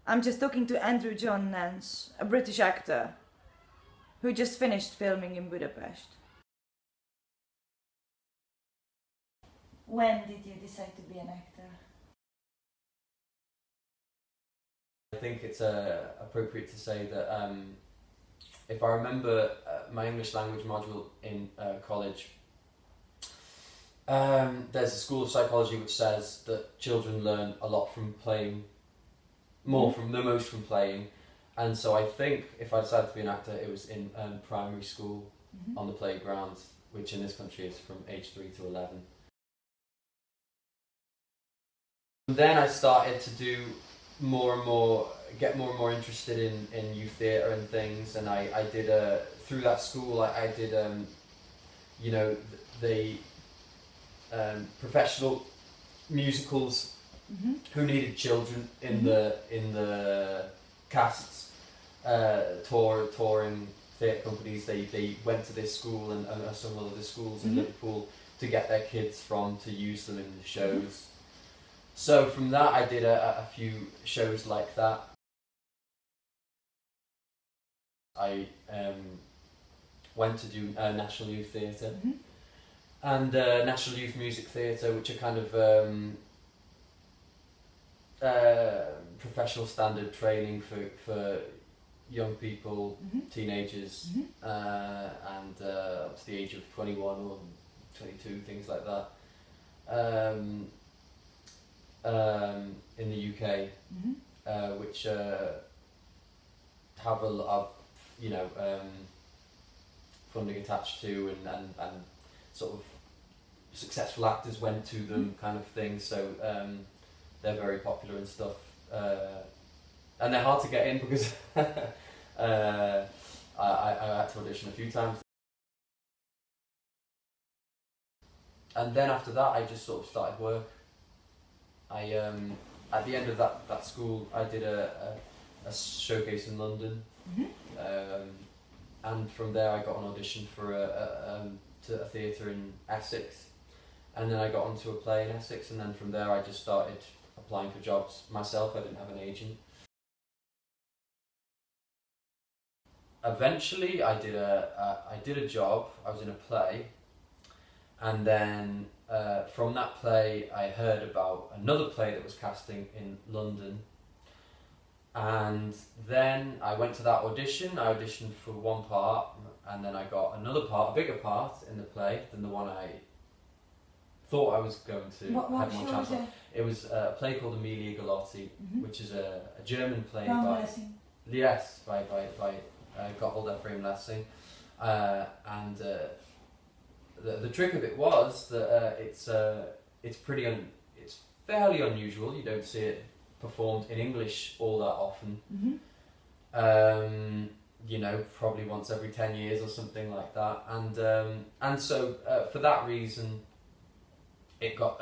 I'm just talking to Andrew John Nance, a British actor who just finished filming in Budapest. When did you decide to be an actor? I think it's appropriate to say that if I remember my English language module in college, there's a school of psychology which says that children learn a lot from playing, more from the most from playing, and so I think if I decided to be an actor, it was in primary school on the playground, which in this country is from age 3 to 11. Then I started to do more and more, get more and more interested in youth theatre and things, and I did through that school I did you know the professional musicals who needed children in the casts, touring theatre companies. They went to this school and some other schools in Liverpool to get their kids from to use them in the shows. So from that I did a few shows like that. I went to do National Youth Theatre and National Youth Music Theatre, which are kind of professional standard training for young people, teenagers, and up to the age of 21 or 22, things like that. In the UK, which have a lot of, funding attached to, and sort of successful actors went to them, kind of thing. So they're very popular and stuff, and they're hard to get in because I had to audition a few times. And then after that, I just sort of started work. I at the end of that school, I did a showcase in London, and from there I got an audition for to a theatre in Essex, and then I got onto a play in Essex, and then from there I just started applying for jobs myself. I didn't have an agent. Eventually, I did a job. I was in a play, and then from that play I heard about another play that was casting in London, and then I went to that audition. I auditioned for one part, and then I got another part, a bigger part in the play than the one I thought I was going to have more chance of. It was a play called Emilia Galotti, which is a German play by Gotthold Ephraim Lessing, and the trick of it was that it's fairly unusual. You don't see it performed in English all that often. Probably once every 10 years or something like that. And so for that reason, it got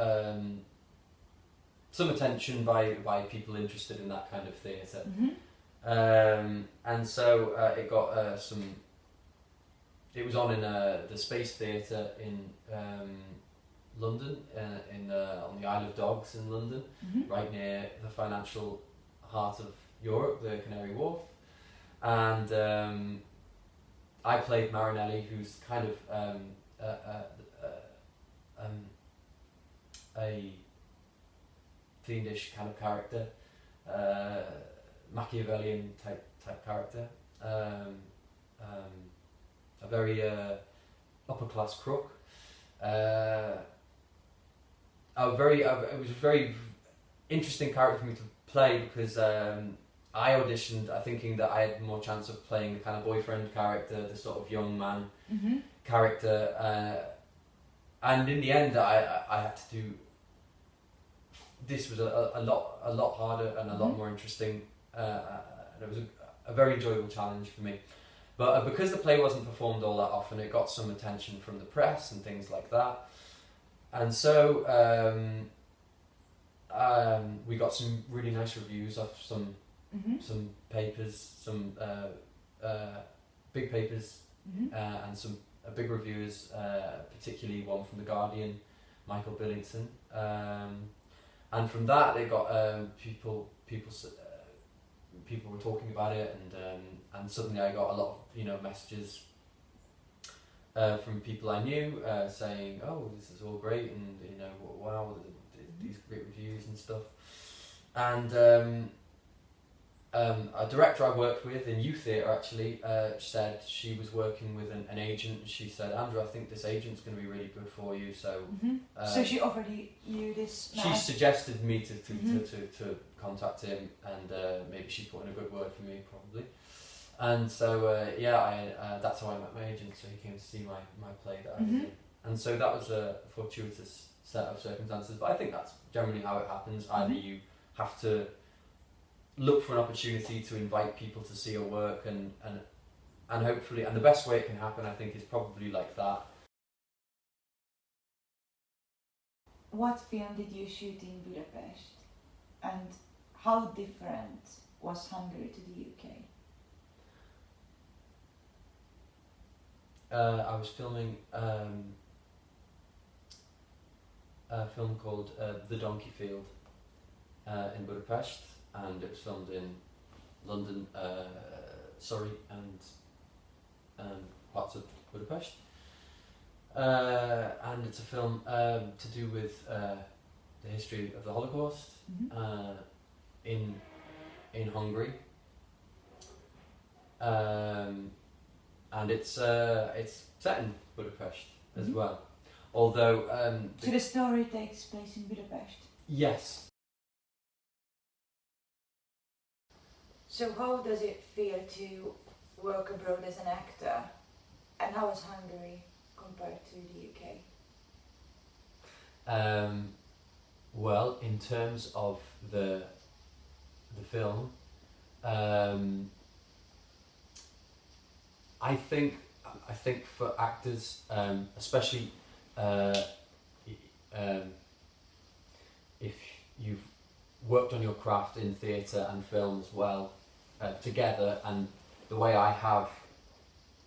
some attention by people interested in that kind of theatre. And so it got some. It was on in the Space Theatre in London, on the Isle of Dogs in London, right near the financial heart of Europe, the Canary Wharf. And I played Marinelli, who's kind of a fiendish kind of character, Machiavellian type character. A very upper class crook. It was a very interesting character for me to play because I auditioned thinking that I had more chance of playing the kind of boyfriend character, the sort of young man character, and in the end I had to do. This was a lot harder and a lot more interesting, and it was a very enjoyable challenge for me. But because the play wasn't performed all that often, it got some attention from the press and things like that. And so we got some really nice reviews of some papers, some big papers, and some big reviewers, particularly one from The Guardian, Michael Billington. And from that, they got people people were talking about it, and suddenly I got a lot of messages from people I knew saying, "Oh, this is all great," and wow, these great reviews and stuff. And a director I worked with in youth theatre actually said she was working with an agent. She said, "Andrew, I think this agent's going to be really good for you." So, so she offered you this. She suggested me to contact him, and maybe she put in a good word for me, probably. And so that's how I met my agent. So he came to see my play that I was in, and so that was a fortuitous set of circumstances. But I think that's generally how it happens. Either you have to look for an opportunity to invite people to see your work, and hopefully, and the best way it can happen, I think, is probably like that. What film did you shoot in Budapest, and how different was Hungary to the UK? I was filming a film called The Donkey Field in Budapest, and it was filmed in London, Surrey, and parts of Budapest. And it's a film to do with the history of the Holocaust in Hungary. And it's set in Budapest as well. Although so the story takes place in Budapest. Yes. So how does it feel to work abroad as an actor, and how is Hungary compared to the UK? Well, in terms of the film, I think for actors, especially if you've worked on your craft in theatre and film as well together, and the way I have,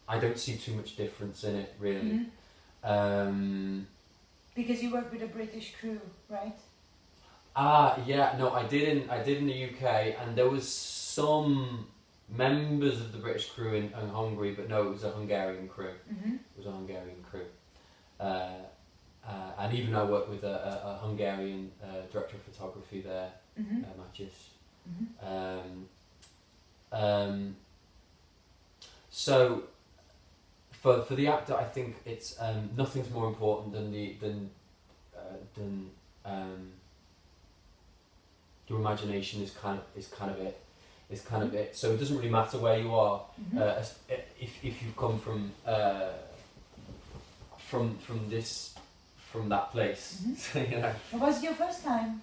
I don't see too much difference in it really. Because you work with a British crew, right? Yeah, no, I did in the UK, and there was some members of the British crew in Hungary, but no, it was a Hungarian crew. It was a Hungarian crew. And even I worked with a Hungarian director of photography there, Matis. So for the actor, I think it's nothing's more important than your imagination is kind of it. Is kind of it. So it doesn't really matter where you are. If you've come from that place, so, Was it your first time?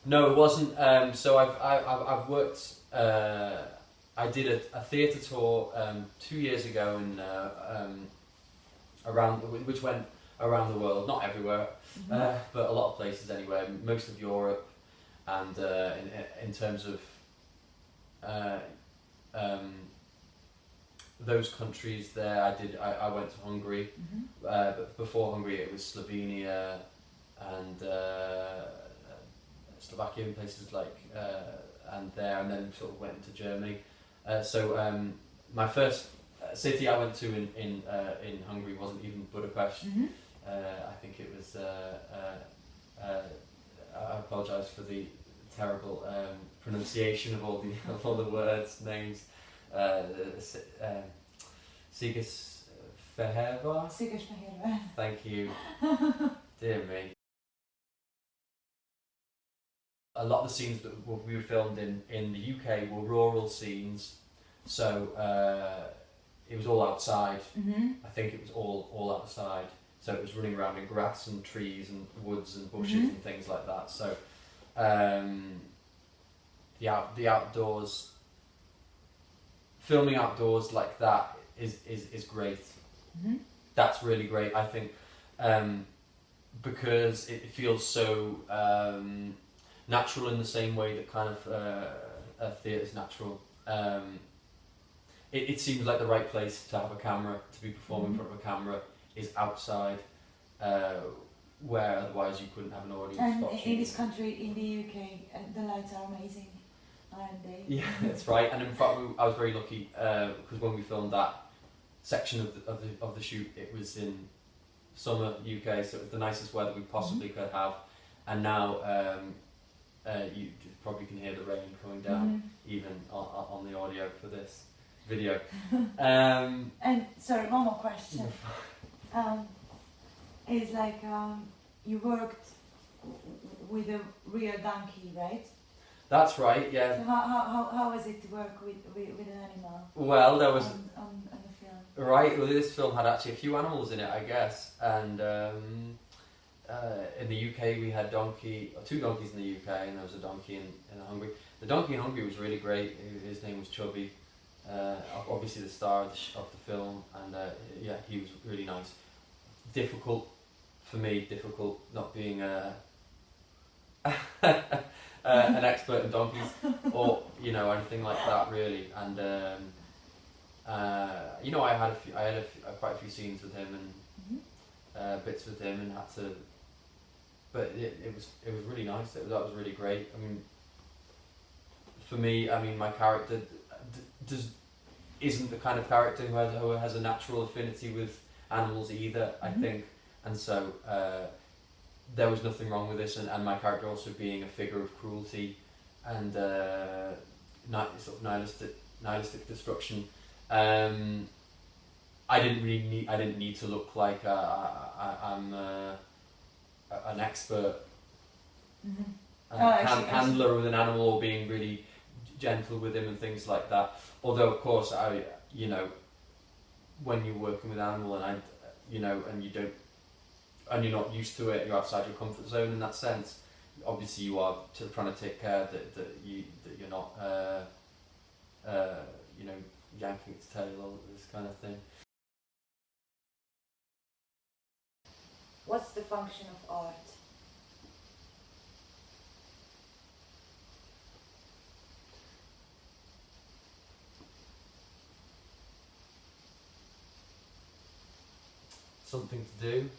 No, it wasn't. So I've worked. I did a theatre tour 2 years ago in which went around the world, not everywhere, but a lot of places anyway. Most of Europe, and in terms of those countries there, I went to Hungary, but before Hungary it was Slovenia and Slovakia and places like and then sort of went into Germany. So my first city I went to in Hungary wasn't even Budapest. I think it was. I apologise for the terrible pronunciation of all the words, names. Sigisfehérvár. Sigisfehérvár. Thank you. Dear me. A lot of the scenes that we were filmed in the UK were rural scenes, so it was all outside. I think it was all outside. So it was running around in grass and trees and woods and bushes and things like that. So the outdoors, filming outdoors like that is great. That's really great, I think, because it feels so natural in the same way that kind of theatre is natural. It seems like the right place to have a camera, to be performing in front of a camera, is outside, where otherwise you couldn't have an audience. And in this country, in the UK, the lights are amazing R&D. Yeah, that's right. And in fact, I was very lucky because when we filmed that section of the shoot, it was in summer UK, so it was the nicest weather we possibly could have. And now you probably can hear the rain coming down, even on the audio for this video. And sorry, one more question. Is like you worked with a real donkey, right? That's right. Yeah. So how was it to work with an animal? Well, there was on the film. right. Well, this film had actually a few animals in it, I guess, and in the UK we had two donkeys in the UK, and there was a donkey in Hungary. The donkey in Hungary was really great. His name was Chubby. Obviously the star of the film, and yeah, he was really nice. Difficult for me, not being an expert in donkeys or anything like that really. And I had quite a few scenes with him and bits with him, and had to. But it was really nice. That was really great. I mean, for me, my character isn't the kind of character who has a natural affinity with animals either. I think, and so there was nothing wrong with this, and my character also being a figure of cruelty and sort of nihilistic destruction. I didn't need to look like I'm an expert handler with an animal, or being really gentle with him and things like that. Although of course when you're working with an animal and and you're not used to it, you're outside your comfort zone in that sense. Obviously, you are trying to take care that you're not yanking its tail or this kind of thing. What's the function of art? Something to do.